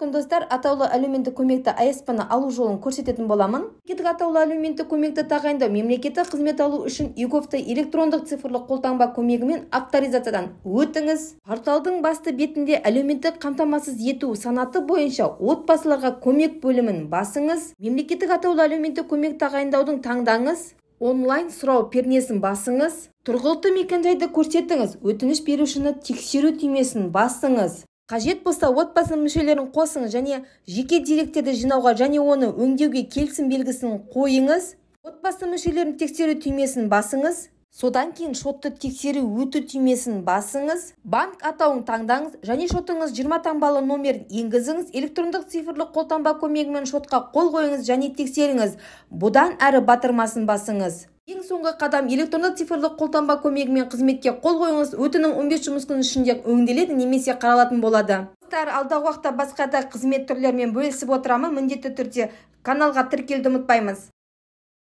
күн достар, атаулы әлеуметтік көмекті аяспаны алу жолын көрсететін боламын. Мемлекеттік атаулы әлеуметтік көмекті тағайындау мемлекеттік қызмет алу үшін ЮКОВты электрондық цифрлық қолтаңба көмегімен авторизациядан өтіңіз. Порталдың басты бетінде әлеуметтік қамтамасыз ету санаты бойынша отбасыларға көмек бөлімін басыңыз. Мемлекеттік атаулы әлеуметтік көмек тағайындаудың таңдаңыз. Онлайн сұрау пернесін басыңыз. Тұрғылықты мекенжайды көрсетіңіз. Өтініш берушіні тексеру түймесін басыңыз. Қажет болса отбасы мүшелерін қосыңыз және жеке деректерді жинауға және оны өңдеуге келісім белгісін қойыңыз. Отбасы мүшелерін тексеру түймесін басыңыз. Содан кейін шотты тексеру өту түймесін басыңыз. Банк атауын таңдаңыз және шотыңыз 20 таңбалы номерін енгізіңіз. Электрондық цифрлық қолтаңба көмегімен шотқа қол қойыңыз және тексеріңіз. Бұдан әрі батырмасын басыңыз. Ең соңғы қадам электрондық цифрлық қолтаңба көмегімен қызметке қол қойыңыз. Өтінім 15 жұмыс күні ішінде өңделеді немесе қаралатын болады. Алдағы уақытта басқа да қызмет түрлерімен бөлісіп отырамын. Міндетті түрде каналға тіркелуді ұмытпаймыз.